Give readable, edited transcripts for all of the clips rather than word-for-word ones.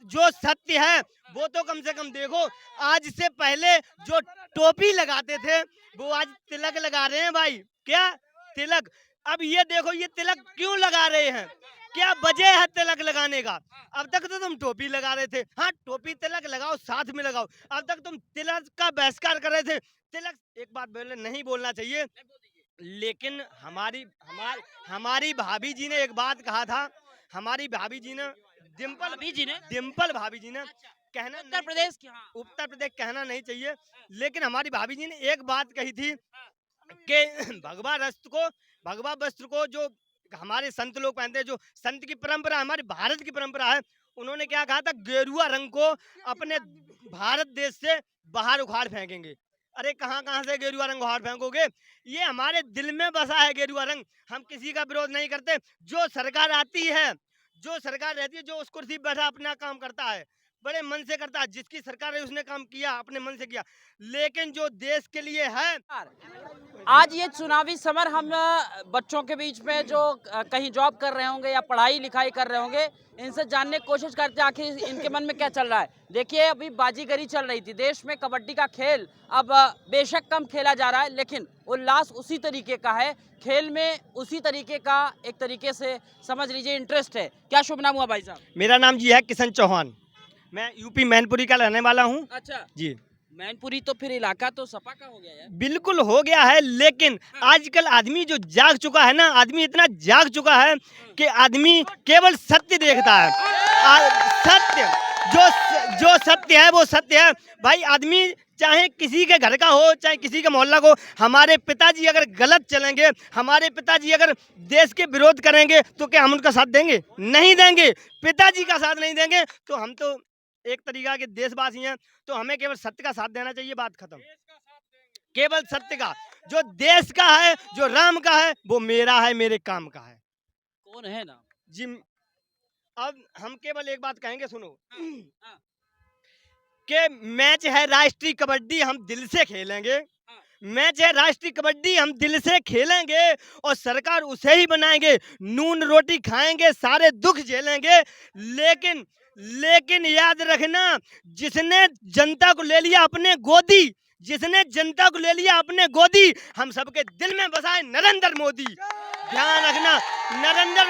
जो सत्य है वो तो कम से कम देखो। आज से पहले जो टोपी लगाते थे वो आज तिलक लगा रहे हैं भाई। क्या तिलक? अब ये देखो ये तिलक क्यों लगा रहे हैं, क्या वजह है तिलक लगाने का? अब तक तो तुम टोपी लगा रहे थे, हाँ टोपी तिलक लगाओ साथ में लगाओ। अब तक तुम तिलक का बहिष्कार कर रहे थे। तिलक एक बात बोले नहीं बोलना चाहिए, लेकिन हमारी भाभी जी ने एक बात कहा था। हमारी भाभी जी ने डिम्पल भाभी जी ने कहना उत्तर प्रदेश की, हाँ। उत्तर प्रदेश कहना नहीं चाहिए, लेकिन हमारी भाभी जी ने एक बात कही थी कि भगवा वस्त्र को जो हमारे संत लोग पहनते हैं, जो संत की परंपरा हमारे भारत की परंपरा है, उन्होंने क्या कहा था, गेरुआ रंग को अपने भारत देश से बाहर उखाड़ फेंकेंगे। अरे कहाँ कहाँ से गेरुआ रंग उखाड़ फेंकोगे? ये हमारे दिल में बसा है गेरुआ रंग। हम किसी का विरोध नहीं करते। जो सरकार आती है, जो सरकार रहती है, जो उस कुर्सी पर बैठा अपना काम करता है, बड़े मन से करता है। जिसकी सरकार है उसने काम किया, अपने मन से किया। लेकिन जो देश के लिए है, आज ये चुनावी समर हम बच्चों के बीच में जो कहीं जॉब कर रहे होंगे या पढ़ाई लिखाई कर रहे होंगे, इनसे जानने की कोशिश करते हैं आखिर इनके मन में क्या चल रहा है। देखिए अभी बाजीगरी चल रही थी देश में, कबड्डी का खेल अब बेशक कम खेला जा रहा है, लेकिन उल्लास उसी तरीके का है, खेल में उसी तरीके का एक तरीके से समझ लीजिए इंटरेस्ट है। क्या शुभ नाम हुआ भाई साहब? मेरा नाम जी है किशन चौहान। मैं यूपी मैनपुरी का रहने वाला हूँ अच्छा, जी। मैनपुरी तो फिर इलाका तो सपा का हो गया यार। बिल्कुल हो गया है, लेकिन आजकल आदमी जो जाग चुका है ना, आदमी इतना जाग चुका है कि आदमी केवल सत्य देखता है। सत्य, जो सत्य है वो सत्य है भाई। आदमी चाहे किसी के घर का हो, चाहे किसी के मोहल्ला को, हमारे पिताजी अगर गलत चलेंगे, हमारे पिताजी अगर देश के विरोध करेंगे, तो क्या हम उनका साथ देंगे? नहीं देंगे। पिताजी का साथ नहीं देंगे तो हम तो एक तरीका के देशवासी हैं, तो हमें केवल सत्य का साथ देना चाहिए। बात खत्म। केवल सत्य का, जो देश का है, जो राम का है, वो मेरा है, मेरे काम का है। कौन है ना जी, अब हम केवल एक बात कहेंगे, सुनो। हाँ। कि मैच है राष्ट्रीय कबड्डी, हम दिल से खेलेंगे। मैच है राष्ट्रीय कबड्डी, हम दिल से खेलेंगे और सरकार उसे ही बनाएंगे। नून रोटी खाएंगे, सारे दुख झेलेंगे। लेकिन लेकिन याद रखना, जिसने जनता को ले लिया अपने गोदी, जिसने जनता को ले लिया अपने गोदी, हम सबके दिल में बसा है नरेंद्र मोदी। ध्यान रखना, नरेंद्र,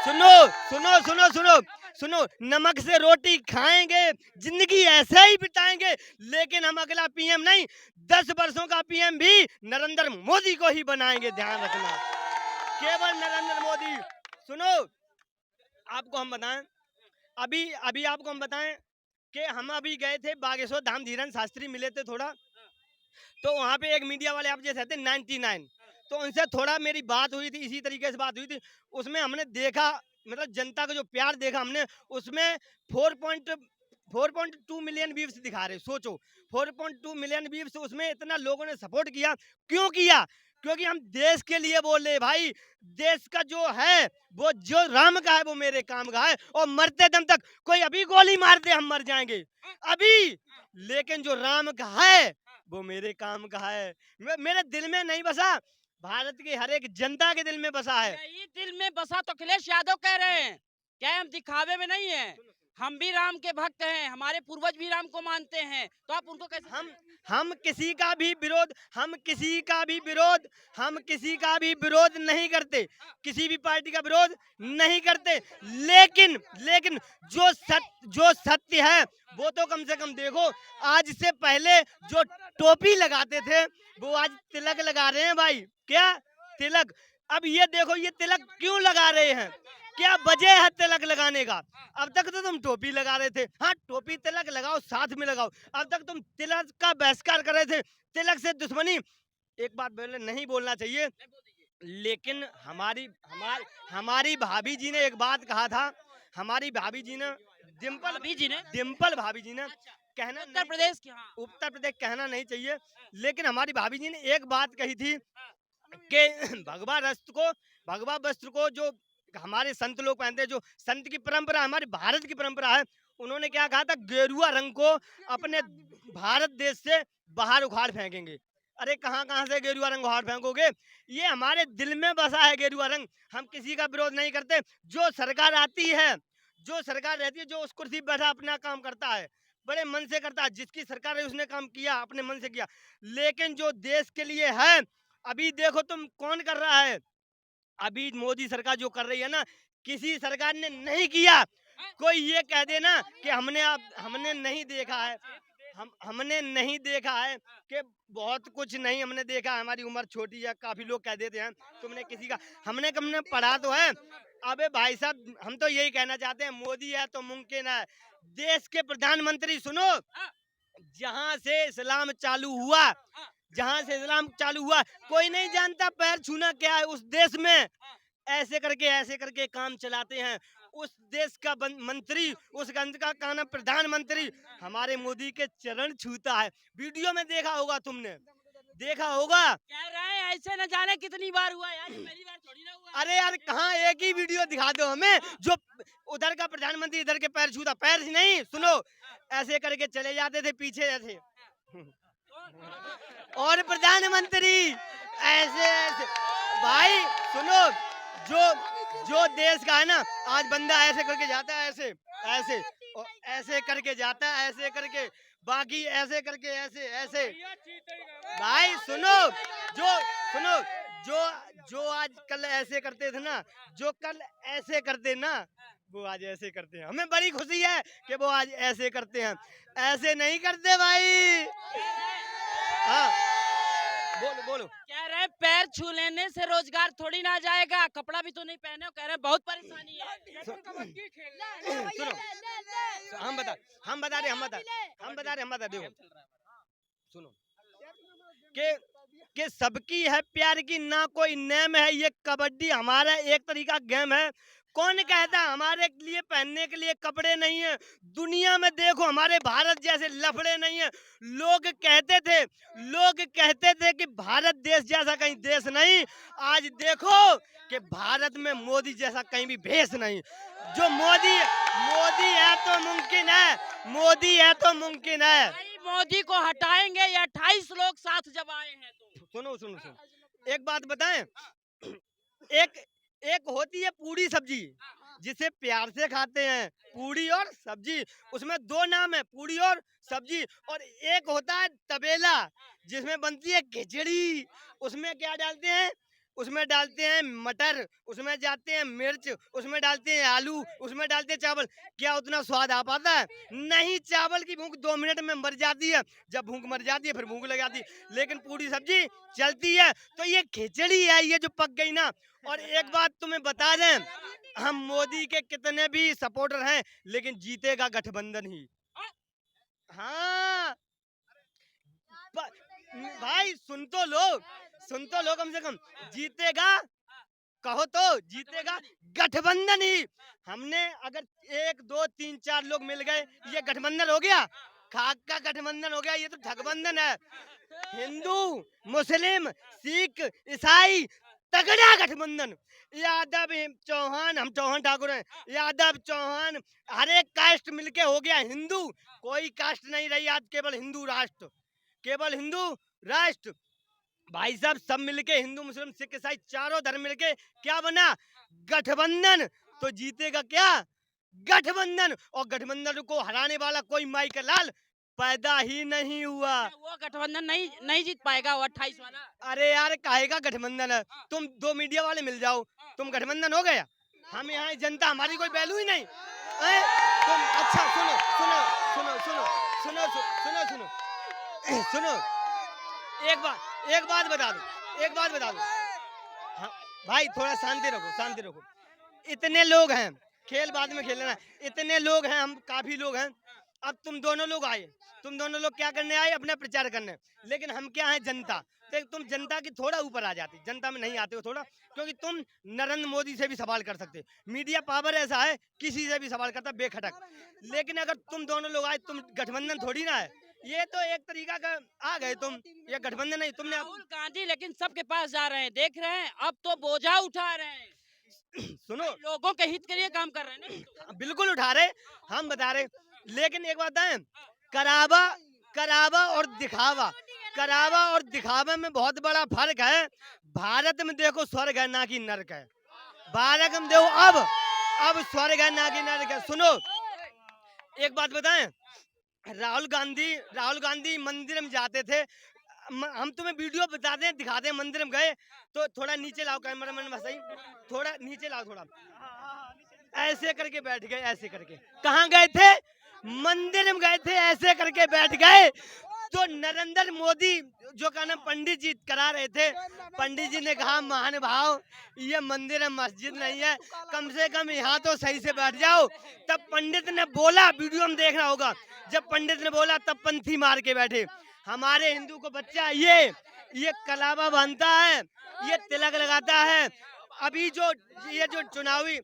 सुनो सुनो सुनो सुनो सुनो, नमक से रोटी खाएंगे, जिंदगी ऐसे ही बिताएंगे, लेकिन हम अगला पीएम नहीं, 10 वर्षों का पीएम भी नरेंद्र मोदी को ही बनाएंगे। ध्यान रखना, केवल नरेंद्र मोदी। सुनो, आपको हम बताएं, अभी अभी आपको हम बताएं कि हम अभी गए थे बागेश्वर धाम, धीरेन्द्र शास्त्री मिले थे थोड़ा, तो वहाँ पे एक मीडिया वाले आप जैसे थे 99, तो उनसे थोड़ा मेरी बात हुई थी, इसी तरीके से बात हुई थी। उसमें हमने देखा, मतलब जनता का जो प्यार देखा हमने, उसमें 4.2 मिलियन व्यूज दिखा रहे। सोचो, 4.2 मिलियन व्यूज, उसमें इतना लोगों ने सपोर्ट किया। क्यों किया? क्योंकि हम देश के लिए बोले भाई। देश का जो है, वो जो राम का है, वो मेरे काम का है, और मरते दम तक कोई अभी गोली मार दे हम मर जाएंगे अभी, लेकिन जो राम का है वो मेरे काम का है। मेरे दिल में नहीं बसा, भारत की हर एक जनता के दिल में बसा है। यही दिल में बसा तो अखिलेश यादव कह रहे हैं, क्या हम दिखावे में नहीं है? हम भी राम के भक्त हैं, हमारे पूर्वज भी राम को मानते हैं, तो आप उनको कैसे? हम किसी का भी विरोध, हम किसी का भी विरोध नहीं करते, किसी भी पार्टी का विरोध नहीं करते, लेकिन लेकिन जो सत्य है वो तो कम से कम देखो। आज से पहले जो टोपी लगाते थे वो आज तिलक लगा रहे हैं भाई। क्या तिलक? अब ये देखो ये तिलक क्यों लगा रहे हैं, क्या वजह है तिलक लगाने का? अब तक तो तुम टोपी लगा रहे थे, हाँ टोपी तिलक लगाओ साथ में लगाओ। अब तक तुम तिलक का बहिष्कार कर रहे थे, तिलक से दुश्मनी। एक बात बोले नहीं बोलना चाहिए, लेकिन हमारी भाभी जी ने एक बात कहा था। हमारी भाभी जी ने डिम्पल भाभी जी ने कहना उत्तर प्रदेश की, हाँ। उत्तर प्रदेश कहना नहीं चाहिए, लेकिन हमारी भाभी जी ने एक बात कही थी कि भगवा वस्त्र को जो हमारे संत लोग पहनते हैं, जो संत की परंपरा हमारे भारत की परंपरा है, उन्होंने क्या कहा था, गेरुआ रंग को अपने भारत देश से बाहर उखाड़ फेंकेंगे। अरे कहाँ कहाँ से गेरुआ रंग उखाड़ फेंकोगे? ये हमारे दिल में बसा है गेरुआ रंग। हम किसी का विरोध नहीं करते। जो सरकार आती है, जो सरकार रहती है, जो उस कुर्सी पे बैठा अपना काम करता है, बड़े मन से करता है, जिसकी सरकार है उसने काम किया, अपने मन से किया। लेकिन जो देश के लिए है, अभी देखो तुम कौन कर रहा है, अभी मोदी सरकार जो कर रही है ना, किसी सरकार ने नहीं किया। कोई ये कह दे ना कि हमने नहीं देखा है, हमने नहीं देखा है, कि बहुत कुछ नहीं हमने देखा है, हमारी उम्र छोटी है, काफी लोग कह देते हैं तुमने किसी का, हमने पढ़ा तो है। अबे भाई साहब, हम तो यही कहना चाहते हैं, मोदी है तो मुमकिन है। देश के प्रधानमंत्री सुनो, जहां से इस्लाम चालू हुआ, जहां से इस्लाम चालू हुआ, कोई नहीं जानता पैर छूना क्या है उस देश में। ऐसे करके काम चलाते हैं। उस देश का मंत्री, उस गंज का नाम प्रधानमंत्री हमारे मोदी के चरण छूता है। वीडियो में देखा होगा तुमने, देखा होगा। कह रहे हैं ऐसे न जाने कितनी बार हुआ यार, ये पहली बार थोड़ी ना हुआ। अरे यार, कहाँ एक ही वीडियो दिखा दो हमें जो उधर का प्रधानमंत्री इधर के पैर छूता, पैर ही नहीं, सुनो, ऐसे करके चले जाते थे पीछे ऐसे और प्रधानमंत्री ऐसे ऐसे। भाई सुनो, जो देश का है ना, आज बंदा ऐसे करके जाता है, ऐसे ऐसे और ऐसे करके जाता है, ऐसे करके, बाकी ऐसे करके ऐसे ऐसे। भाई सुनो, जो आज कल ऐसे करते थे ना, जो कल ऐसे करते ना, वो आज ऐसे करते हैं। हमें बड़ी खुशी है कि वो आज ऐसे करते हैं, ऐसे नहीं करते भाई। हाँ, बोलो बोलो। कह रहे हैं पैर छू लेने से रोजगार थोड़ी ना जाएगा, कपड़ा भी तो नहीं पहने हो, कह रहे हैं बहुत परेशानी है। सुनो, हम बता रहे देखो, सुनो कि सबकी है प्यार की ना कोई नेम है, ये कबड्डी हमारा एक तरीका गेम है। कौन कहता हमारे लिए पहनने के लिए कपड़े नहीं है? दुनिया में देखो, हमारे भारत जैसे लफड़े नहीं है। लोग कहते थे कि भारत देश जैसा कहीं देश नहीं। आज देखो कि भारत में मोदी जैसा कहीं भी भेष नहीं। जो मोदी है तो मुमकिन है, मोदी है तो मुमकिन है। भाई मोदी को हटाएंगे या 28 लोग साथ जब आए हैं तो। सुनो, एक बात बताएं, एक होती है पूरी सब्जी, जिसे प्यार से खाते हैं, पूरी और सब्जी, उसमें दो नाम है, पूरी और सब्जी। और एक होता है तबेला, जिसमें बनती है खिचड़ी, उसमें क्या डालते हैं? उसमें डालते हैं मटर, उसमें जाते हैं मिर्च, उसमें डालते हैं आलू, उसमें डालते हैं चावल। क्या उतना स्वाद आ पाता है? नहीं। चावल की भूख 2 मिनट में मर जाती है, जब भूख मर जाती है फिर भूख लग जाती है, लेकिन पूरी सब्जी चलती है। तो ये खिचड़ी है, ये जो पक गई ना। और एक बात तुम्हें बता दें, हम मोदी के कितने भी सपोर्टर हैं, लेकिन जीतेगा गठबंधन ही। हाँ भाई, सुन तो लो कम से कम, जीतेगा, कहो तो जीतेगा गठबंधन ही। हमने अगर 1 2 3 4 लोग मिल गए, ये गठबंधन हो गया, खाक का गठबंधन हो गया, ये तो ठगबंधन है। हिंदू, मुस्लिम, सिख, ईसाई, तगड़ा गठबंधन। यादव, चौहान, हम चौहान ठाकुर हैं, यादव, चौहान, हर एक कास्ट मिलके हो गया हिंदू। कोई कास्ट नहीं रही आज, केवल हिंदू राष्ट्र, केवल हिंदू राष्ट्र। भाई साहब, सब मिलके, हिंदू, मुस्लिम, सिख, ईसाई, चारों धर्म मिलके क्या बना? गठबंधन। तो जीतेगा क्या? गठबंधन। और गठबंधन को हराने वाला कोई माई का लाल पैदा ही नहीं हुआ। वो गठबंधन नहीं जीत पाएगा, वो 28 वाला। अरे यार, काहे का गठबंधन है? तुम 2 मीडिया वाले मिल जाओ, तुम गठबंधन हो गया। हम यहाँ जनता, हमारी कोई वैल्यू ही नहीं है? तुम अच्छा सुनो, एक बात बता दो। हाँ, भाई थोड़ा शांति रखो। इतने लोग हैं, खेल बाद में खेल लेना। इतने लोग हैं, हम काफी लोग हैं। अब तुम दोनों लोग आए, तुम दोनों लोग क्या करने आए? अपना प्रचार करने। लेकिन हम क्या है? जनता। तो तुम जनता की थोड़ा ऊपर आ जाती, जनता में नहीं आते हो थोड़ा, क्योंकि तुम नरेंद्र मोदी से भी सवाल कर सकते। मीडिया पावर ऐसा है, किसी से भी सवाल करता बेखटक। लेकिन अगर तुम दोनों लोग आए, तुम गठबंधन थोड़ी ना है, ये तो एक तरीका का आ गए तुम, ये गठबंधन नहीं। तुमने राहुल गांधी लेकिन सबके पास जा रहे हैं, देख रहे हैं, अब तो बोझा उठा रहे हैं। सुनो, लोगों के हित के लिए काम कर रहे हैं ना। बिल्कुल उठा रहे, हम बता रहे। लेकिन एक बात है, करावा और दिखावा में बहुत बड़ा फर्क है। भारत में देखो स्वर्ग है ना कि नरक है। भारत में देखो, अब स्वर्ग है ना कि नरक है। सुनो एक बात बताएं, राहुल गांधी मंदिर में जाते थे। हम तुम्हें वीडियो बताते हैं, दिखाते हैं, मंदिर में गए तो थोड़ा नीचे लाओ कैमरामैन भाई, थोड़ा नीचे लाओ, थोड़ा ऐसे करके बैठ गए, ऐसे करके। कहाँ गए थे? मंदिर में गए थे, ऐसे करके बैठ गए। तो नरेंद्र मोदी जो का नाम पंडित जी करा रहे थे, पंडित जी ने कहा महानुभाव ये मंदिर है, मस्जिद नहीं है, कम से कम यहाँ तो सही से बैठ जाओ। तब पंडित ने बोला, वीडियो में देखना होगा, जब पंडित ने बोला तब पंथी मार के बैठे। हमारे हिंदू को बच्चा ये कलावा बांधता है, ये तिलक लगाता है। अभी जो ये जो चुनावी